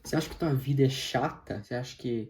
Você acha que tua vida é chata? Você acha que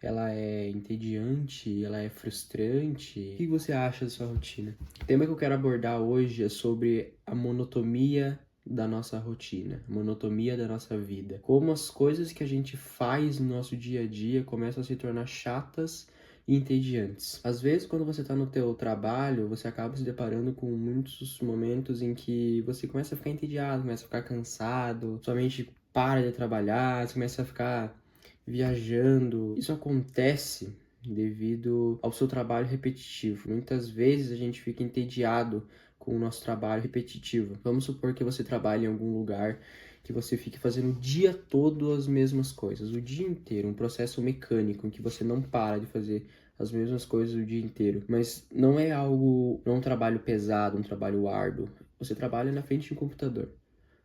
ela é entediante? Ela é frustrante? O que você acha da sua rotina? O tema que eu quero abordar hoje é sobre a monotonia da nossa rotina, a monotonia da nossa vida. Como as coisas que a gente faz no nosso dia a dia começam a se tornar chatas e entediantes. Às vezes, quando você está no teu trabalho, você acaba se deparando com muitos momentos em que você começa a ficar entediado, começa a ficar cansado, sua mente para de trabalhar, você começa a ficar viajando. Isso acontece devido ao seu trabalho repetitivo. Muitas vezes a gente fica entediado com o nosso trabalho repetitivo. Vamos supor que você trabalhe em algum lugar que você fique fazendo o dia todo as mesmas coisas, o dia inteiro, um processo mecânico em que você não para de fazer as mesmas coisas o dia inteiro. Mas não é algo, não é um trabalho pesado, um trabalho árduo. Você trabalha na frente de um computador,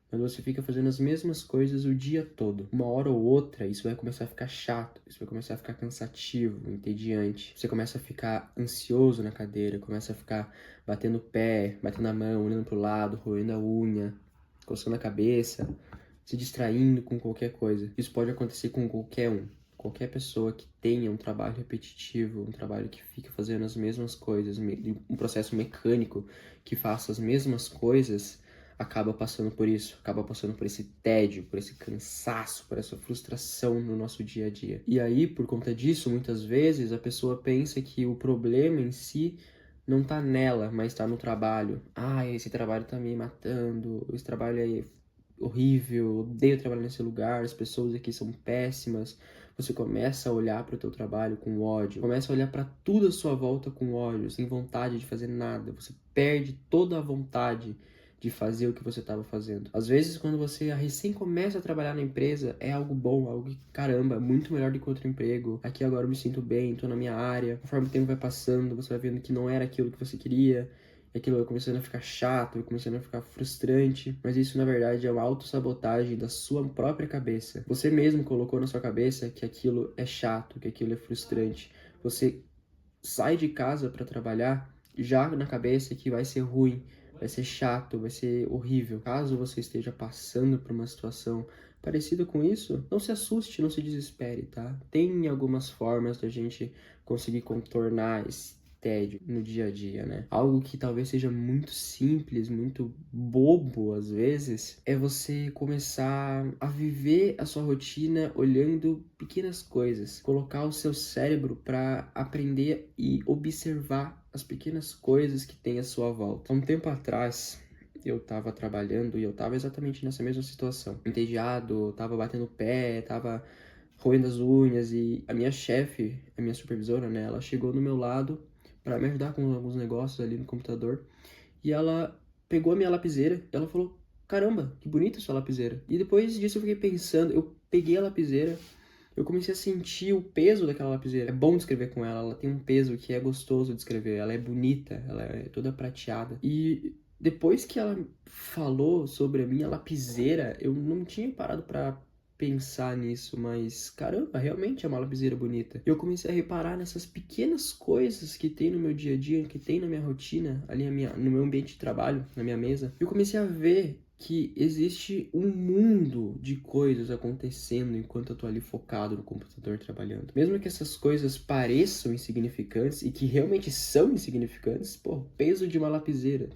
mas você fica fazendo as mesmas coisas o dia todo. Uma hora ou outra, isso vai começar a ficar chato, isso vai começar a ficar cansativo, entediante. Você começa a ficar ansioso na cadeira, começa a ficar batendo o pé, batendo a mão, olhando pro lado, roendo a unha, coçando a cabeça, se distraindo com qualquer coisa. Isso pode acontecer com qualquer um. Qualquer pessoa que tenha um trabalho repetitivo, um trabalho que fica fazendo as mesmas coisas, um processo mecânico que faça as mesmas coisas, acaba passando por isso, acaba passando por esse tédio, por esse cansaço, por essa frustração no nosso dia a dia. E aí, por conta disso, muitas vezes a pessoa pensa que o problema em si não tá nela, mas tá no trabalho. Ah, esse trabalho tá me matando, esse trabalho é horrível, odeio trabalhar nesse lugar, as pessoas aqui são péssimas. Você começa a olhar para o teu trabalho com ódio, começa a olhar para tudo à sua volta com ódio, sem vontade de fazer nada. Você perde toda a vontade de fazer o que você estava fazendo. Às vezes, quando você recém começa a trabalhar na empresa, é algo bom, algo que, caramba, é muito melhor do que outro emprego. Aqui agora eu me sinto bem, tô na minha área. Conforme o tempo vai passando, você vai vendo que não era aquilo que você queria. E aquilo vai começando a ficar chato, vai começando a ficar frustrante. Mas isso, na verdade, é uma autossabotagem da sua própria cabeça. Você mesmo colocou na sua cabeça que aquilo é chato, que aquilo é frustrante. Você sai de casa para trabalhar já na cabeça que vai ser ruim, vai ser chato, vai ser horrível. Caso você esteja passando por uma situação parecida com isso, não se assuste, não se desespere, tá? Tem algumas formas da gente conseguir contornar esse tédio no dia a dia, né? Algo que talvez seja muito simples, muito bobo às vezes, é você começar a viver a sua rotina olhando pequenas coisas, colocar o seu cérebro para aprender e observar as pequenas coisas que tem à sua volta. Há um tempo atrás, eu tava trabalhando e eu tava exatamente nessa mesma situação. Entediado, tava batendo o pé, tava roendo as unhas e a minha chefe, a minha supervisora, né, ela chegou no meu lado para me ajudar com alguns negócios ali no computador e ela pegou a minha lapiseira e ela falou: "Caramba, que bonita sua lapiseira". E depois disso eu fiquei pensando, eu peguei a lapiseira, eu comecei a sentir o peso daquela lapiseira. É bom de escrever com ela, ela tem um peso que é gostoso de escrever, ela é bonita, ela é toda prateada. E depois que ela falou sobre a minha lapiseira, eu não tinha parado pra pensar nisso, mas caramba, realmente é uma lapiseira bonita. Eu comecei a reparar nessas pequenas coisas que tem no meu dia a dia, que tem na minha rotina, ali no meu ambiente de trabalho, na minha mesa. Eu comecei a ver que existe um mundo de coisas acontecendo enquanto eu tô ali focado no computador trabalhando. Mesmo que essas coisas pareçam insignificantes e que realmente são insignificantes, pô, peso de uma lapiseira.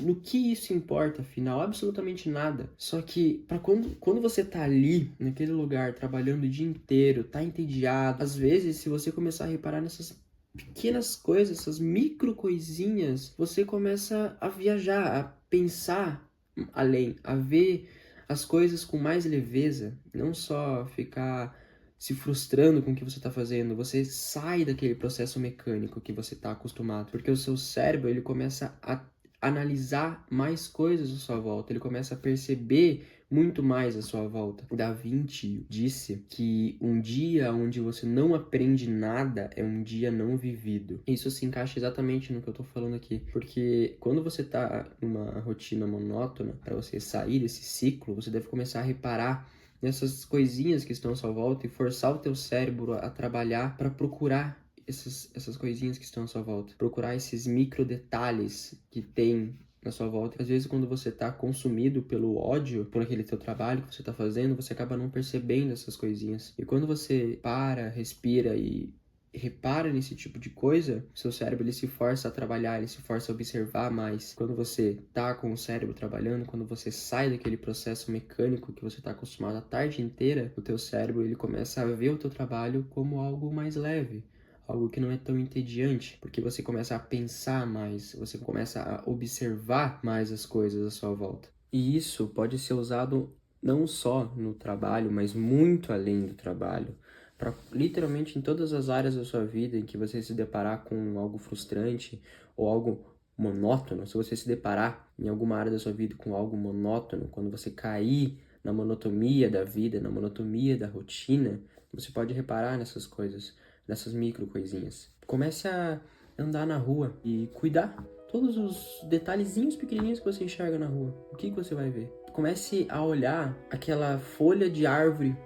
No que isso importa, afinal? Absolutamente nada. Só que para quando você tá ali, naquele lugar, trabalhando o dia inteiro, tá entediado, às vezes, se você começar a reparar nessas pequenas coisas, essas micro coisinhas, você começa a viajar, a pensar além, a ver as coisas com mais leveza, não só ficar se frustrando com o que você está fazendo, você sai daquele processo mecânico que você está acostumado, porque o seu cérebro ele começa a analisar mais coisas à sua volta, ele começa a perceber muito mais à sua volta. Da Vinci disse que um dia onde você não aprende nada é um dia não vivido. Isso se encaixa exatamente no que eu tô falando aqui, porque quando você tá numa rotina monótona, para você sair desse ciclo, você deve começar a reparar nessas coisinhas que estão à sua volta e forçar o teu cérebro a trabalhar para procurar essas coisinhas que estão à sua volta. Procurar esses micro detalhes que tem na sua volta. Às vezes, quando você tá consumido pelo ódio por aquele teu trabalho que você tá fazendo, você acaba não percebendo essas coisinhas. E quando você para, respira e repara nesse tipo de coisa, seu cérebro ele se força a trabalhar, ele se força a observar mais. Quando você tá com o cérebro trabalhando, quando você sai daquele processo mecânico que você tá acostumado a tarde inteira, o teu cérebro ele começa a ver o teu trabalho como algo mais leve, algo que não é tão entediante, porque você começa a pensar mais, você começa a observar mais as coisas à sua volta. E isso pode ser usado não só no trabalho, mas muito além do trabalho, para literalmente em todas as áreas da sua vida em que você se deparar com algo frustrante ou algo monótono. Se você se deparar em alguma área da sua vida com algo monótono, quando você cair na monotonia da vida, na monotonia da rotina, você pode reparar nessas coisas, nessas micro coisinhas. Comece a andar na rua e cuidar todos os detalhezinhos pequenininhos que você enxerga na rua. O que você vai ver? Comece a olhar aquela folha de árvore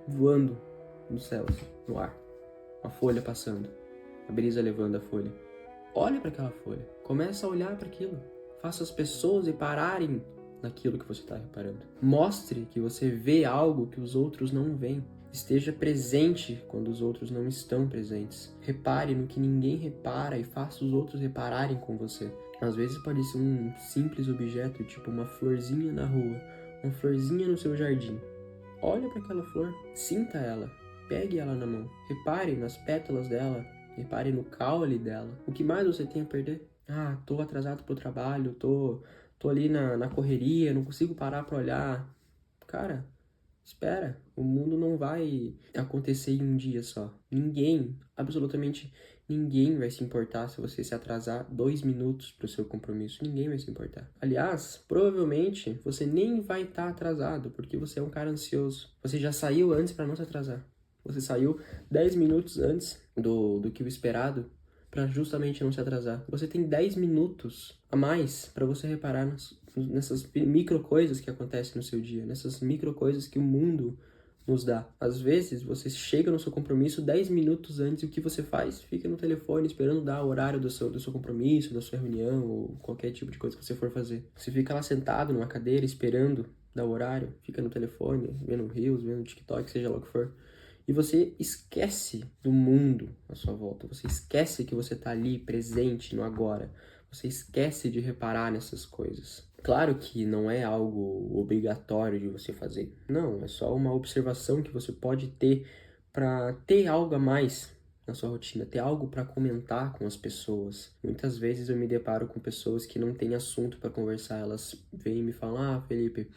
voando no céu, assim, no ar. Uma folha passando. A brisa levando a folha. Olhe para aquela folha. Comece a olhar para aquilo. Faça as pessoas repararem naquilo que você está reparando. Mostre que você vê algo que os outros não veem. Esteja presente quando os outros não estão presentes. Repare no que ninguém repara e faça os outros repararem com você. Às vezes pode ser um simples objeto, tipo uma florzinha na rua, uma florzinha no seu jardim. Olhe para aquela flor, sinta ela, pegue ela na mão, repare nas pétalas dela, repare no caule dela. O que mais você tem a perder? Ah, tô atrasado pro trabalho, tô ali na correria, não consigo parar para olhar. Cara, espera, o mundo não vai acontecer em um dia só. Ninguém, absolutamente ninguém vai se importar se você se atrasar 2 minutos para o seu compromisso. Ninguém vai se importar. Aliás, provavelmente você nem vai estar atrasado, porque você é um cara ansioso. Você já saiu antes para não se atrasar. Você saiu 10 minutos antes do que o esperado para justamente não se atrasar. Você tem 10 minutos a mais para você reparar nessas micro coisas que acontecem no seu dia, nessas micro coisas que o mundo nos dá. Às vezes, você chega no seu compromisso 10 minutos antes e o que você faz? Fica no telefone esperando dar o horário do seu compromisso, da sua reunião ou qualquer tipo de coisa que você for fazer. Você fica lá sentado numa cadeira esperando dar o horário, fica no telefone, vendo Reels, vendo TikTok, seja lá o que for. E você esquece do mundo à sua volta. Você esquece que você está ali presente no agora. Você esquece de reparar nessas coisas. Claro que não é algo obrigatório de você fazer. Não, é só uma observação que você pode ter para ter algo a mais na sua rotina, ter algo para comentar com as pessoas. Muitas vezes eu me deparo com pessoas que não têm assunto para conversar. Elas vêm e me falam: "Ah, Felipe,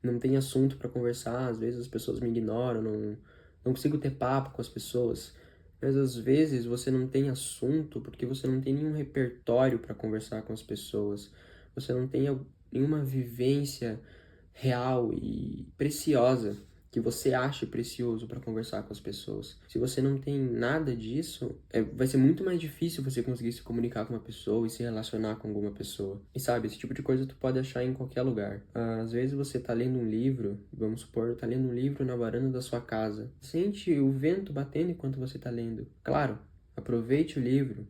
não tem assunto para conversar, às vezes as pessoas me ignoram, não consigo ter papo com as pessoas." Mas às vezes você não tem assunto porque você não tem nenhum repertório para conversar com as pessoas. Você não tem nenhuma vivência real e preciosa que você ache precioso para conversar com as pessoas. Se você não tem nada disso, vai ser muito mais difícil você conseguir se comunicar com uma pessoa e se relacionar com alguma pessoa. E sabe, esse tipo de coisa tu pode achar em qualquer lugar. Às vezes você tá lendo um livro, vamos supor, tá lendo um livro na varanda da sua casa. Sente o vento batendo enquanto você tá lendo. Claro, aproveite o livro,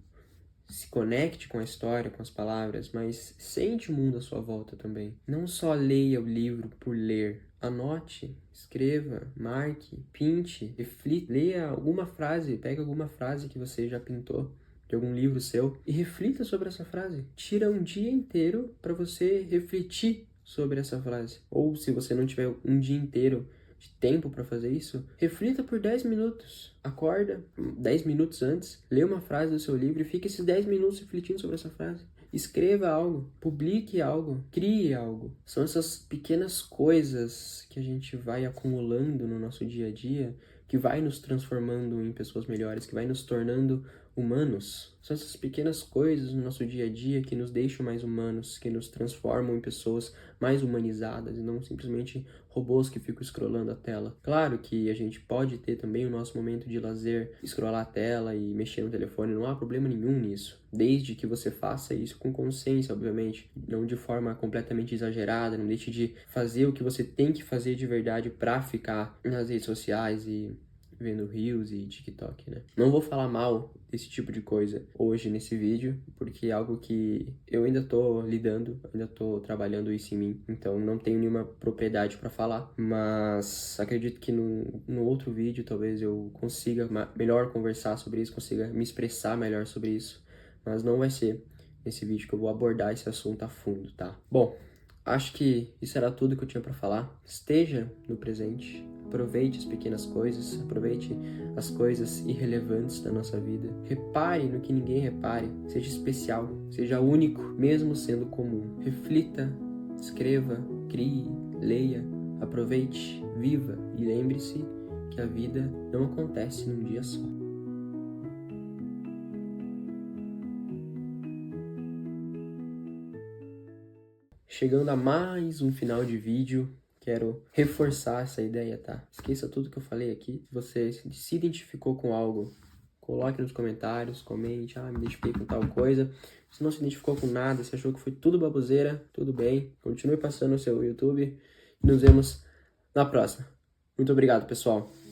se conecte com a história, com as palavras, mas sente o mundo à sua volta também. Não só leia o livro por ler. Anote, escreva, marque, pinte, reflita, leia alguma frase, pegue alguma frase que você já pintou de algum livro seu e reflita sobre essa frase. Tira um dia inteiro para você refletir sobre essa frase. Ou se você não tiver um dia inteiro de tempo para fazer isso, reflita por 10 minutos. Acorda 10 minutos antes, lê uma frase do seu livro e fique esses 10 minutos refletindo sobre essa frase. Escreva algo, publique algo, crie algo. São essas pequenas coisas que a gente vai acumulando no nosso dia a dia que vai nos transformando em pessoas melhores, que vai nos tornando humanos. São essas pequenas coisas no nosso dia a dia que nos deixam mais humanos, que nos transformam em pessoas mais humanizadas e não simplesmente robôs que ficam scrollando a tela. Claro que a gente pode ter também o nosso momento de lazer, scrollar a tela e mexer no telefone, não há problema nenhum nisso. Desde que você faça isso com consciência, obviamente, não de forma completamente exagerada, não deixe de fazer o que você tem que fazer de verdade para ficar nas redes sociais e vendo Reels e TikTok, né? Não vou falar mal desse tipo de coisa hoje nesse vídeo, porque é algo que eu ainda tô lidando, ainda tô trabalhando isso em mim, então não tenho nenhuma propriedade para falar, mas acredito que no outro vídeo talvez eu consiga melhor conversar sobre isso, consiga me expressar melhor sobre isso, mas não vai ser nesse vídeo que eu vou abordar esse assunto a fundo, tá? Bom, acho que isso era tudo que eu tinha para falar. Esteja no presente, aproveite as pequenas coisas, aproveite as coisas irrelevantes da nossa vida. Repare no que ninguém repare, seja especial, seja único, mesmo sendo comum. Reflita, escreva, crie, leia, aproveite, viva e lembre-se que a vida não acontece num dia só. Chegando a mais um final de vídeo, quero reforçar essa ideia, tá? Esqueça tudo que eu falei aqui. Se você se identificou com algo, coloque nos comentários, comente, me identifiquei com tal coisa. Se não se identificou com nada, se achou que foi tudo baboseira, tudo bem. Continue passando o seu YouTube e nos vemos na próxima. Muito obrigado, pessoal.